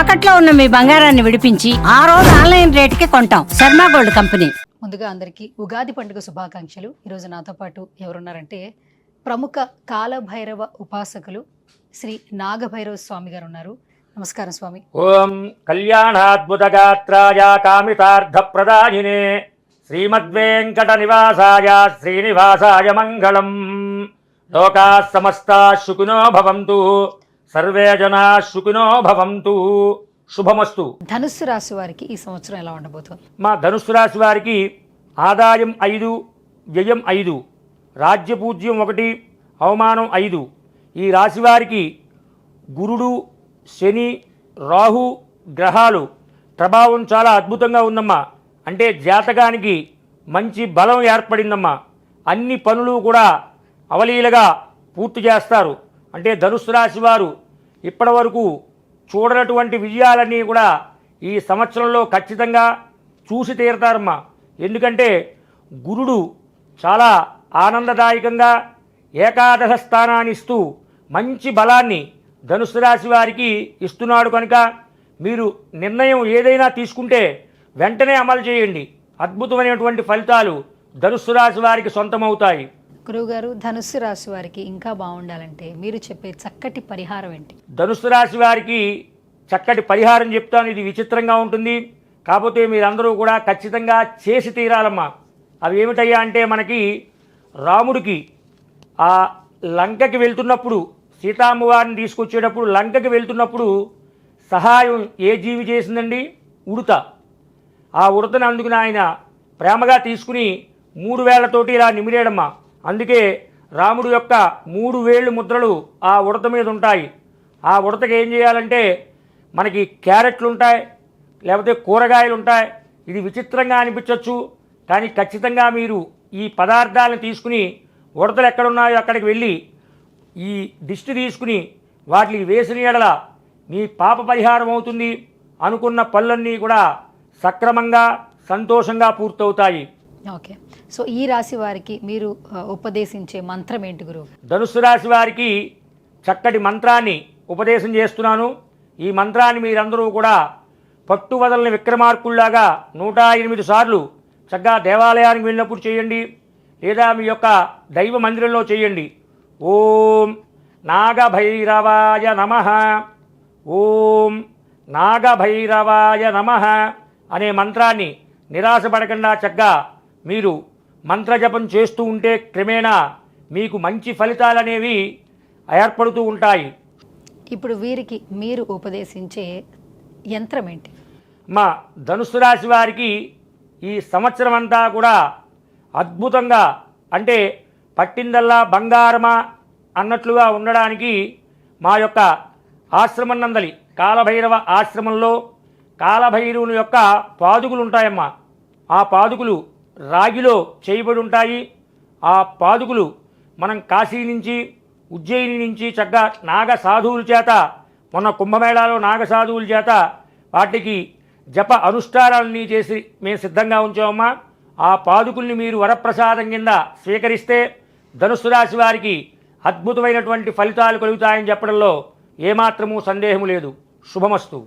తాకట్లో ఉన్న మీ బంగారాన్ని విడిపించి ఆ రోజు ఆన్లైన్ రేటుకి కొంటాం. Sharma gold company. ముందుగా అందరికీ ఉగాది పండుగ శుభాకాంక్షలు. ఈరోజు నాతో పాటు ఎవరున్నారంటే ప్రముఖ కాలభైరవ ఉపాసకులు శ్రీ నాగభైరవ స్వామి గారు ఉన్నారు. నమస్కారం స్వామి. ఓం కళ్యాణాద్భుతగాత్రాయ కామితార్థప్రదాయినే శ్రీమద్వేంకట నివాసాయ శ్రీనివాసాయ మంగళం. లోకా సమస్తా సుఖినో భవంతు, సర్వే జనా సుఖినో భవంతు. శుభమస్తు. ధనుస్సు రాశి వారికి ఈ సంవత్సరం ఎలా ఉండబోతుంది? మా ధనుస్సు రాశి వారికి ఆదాయం 5, వ్యయం 5, రాజ్యపూజ్యం 1, అవమానం 5. ఈ రాశి వారికి గురుడు, శని, రాహు గ్రహాలు ప్రభావం చాలా అద్భుతంగా ఉందమ్మా. అంటే జాతకానికి మంచి బలం ఏర్పడిందమ్మా. అన్ని పనులు కూడా అవలీలగా పూర్తి చేస్తారు. అంటే ధనుస్సు రాశి వారు ఇప్పటి వరకు చూడనటువంటి విజయాలన్నీ కూడా ఈ సంవత్సరంలో ఖచ్చితంగా చూసి తీరుతారమ్మా. ఎందుకంటే గురుడు చాలా ఆనందదాయకంగా ఏకాదశ స్థానాన్ని ఇస్తూ మంచి బలాన్ని ధనుస్సు రాశి వారికి ఇస్తున్నాడు. కనుక మీరు నిర్ణయం ఏదైనా తీసుకుంటే వెంటనే అమలు చేయండి. అద్భుతమైనటువంటి ఫలితాలు ధనుస్సు రాశి వారికి సొంతమవుతాయి. గురువుగారు, ధనుస్సు రాశి వారికి ఇంకా బాగుండాలంటే మీరు చెప్పే చక్కటి పరిహారం ఏంటి? ధనుస్సు రాశి వారికి చక్కటి పరిహారం చెప్తాను. ఇది విచిత్రంగా ఉంటుంది, కాకపోతే మీరందరూ కూడా ఖచ్చితంగా చేసి తీరాలమ్మా. అవి ఏమిటయ్యా అంటే, మనకి రాముడికి ఆ లంకకి వెళ్తున్నప్పుడు, సీతామ్మవారిని తీసుకొచ్చేటప్పుడు లంకకి వెళ్తున్నప్పుడు సహాయం ఏ జీవి చేసిందండి? ఉడత. ఆ ఉడతను అందుకుని ఆయన ప్రేమగా తీసుకుని 3 వేళ్లతోటి ఇలా నిమిరేడమ్మా. అందుకే రాముడు యొక్క 3 వేళ్ళు ముద్రలు ఆ ఉడత మీద ఉంటాయి. ఆ ఉడతకి ఏం చేయాలంటే, మనకి క్యారెట్లు ఉంటాయి, లేకపోతే కూరగాయలు ఉంటాయి. ఇది విచిత్రంగా అనిపించవచ్చు, కానీ ఖచ్చితంగా మీరు ఈ పదార్థాలను తీసుకుని ఉడతలు ఎక్కడున్నాయో అక్కడికి వెళ్ళి ఈ దిష్టి తీసుకుని వాటిని వేసిన ఎడల మీ పాప పరిహారం అవుతుంది. అనుకున్న పనులన్నీ కూడా సక్రమంగా సంతోషంగా పూర్తవుతాయి. ఓకే, సో ఈ రాశి వారికి మీరు ఉపదేశించే మంత్రం ఏంటి గురువు? ధనుస్సు రాశి వారికి చక్కటి మంత్రాన్ని ఉపదేశం చేస్తున్నాను. ఈ మంత్రాన్ని మీరందరూ కూడా పట్టువదలని విక్రమార్కుల్లాగా 108 సార్లు చక్కగా దేవాలయానికి వెళ్ళినప్పుడు చేయండి, లేదా మీ యొక్క దైవ మందిరంలో చేయండి. ఓం నాగభైరవాయ నమః, ఓం నాగభైరవాయ నమః అనే మంత్రాన్ని నిరాశపడకుండా చక్కగా మీరు మంత్రజపం చేస్తూ ఉంటే క్రమేణా మీకు మంచి ఫలితాలు అనేవి ఏర్పడుతూ ఉంటాయి. ఇప్పుడు వీరికి మీరు ఉపదేశించే యంత్రం ఏంటి? మా ధనుస్సు రాశి వారికి ఈ సంవత్సరం అంతా కూడా అద్భుతంగా, అంటే పట్టిందల్లా బంగారమా అన్నట్లుగా ఉండడానికి మా యొక్క ఆశ్రమం నందలి కాలభైరవ ఆశ్రమంలో కాలభైరవుని యొక్క పాదుకులు ఉంటాయమ్మా. ఆ పాదుకులు రాగిలో చేయబడి ఉంటాయి. ఆ పాదుకులు మనం కాశీ నుంచి, ఉజ్జయిని నుంచి చక్కగా నాగ సాధువుల చేత, మొన్న కుంభమేళాలో నాగ సాధువుల చేత వాటికి జప అనుష్ఠానాలన్నీ చేసి మేము సిద్ధంగా ఉంచామమ్మా. ఆ పాదుకుల్ని మీరు వరప్రసాదం కింద స్వీకరిస్తే ధనుస్సు రాశి వారికి అద్భుతమైనటువంటి ఫలితాలు కలుగుతాయని చెప్పడంలో ఏమాత్రమూ సందేహం లేదు. శుభమస్తు.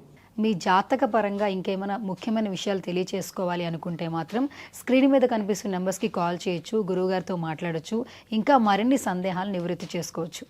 మీ జాతక పరంగా ఇంకేమైనా ముఖ్యమైన విషయాలు తెలియచేసుకోవాలి అనుకుంటే మాత్రం స్క్రీన్ మీద కనిపిస్తున్న నెంబర్స్కి కాల్ చేయొచ్చు, గురువుగారితో మాట్లాడొచ్చు, ఇంకా మరిన్ని సందేహాలు నివృత్తి చేసుకోవచ్చు.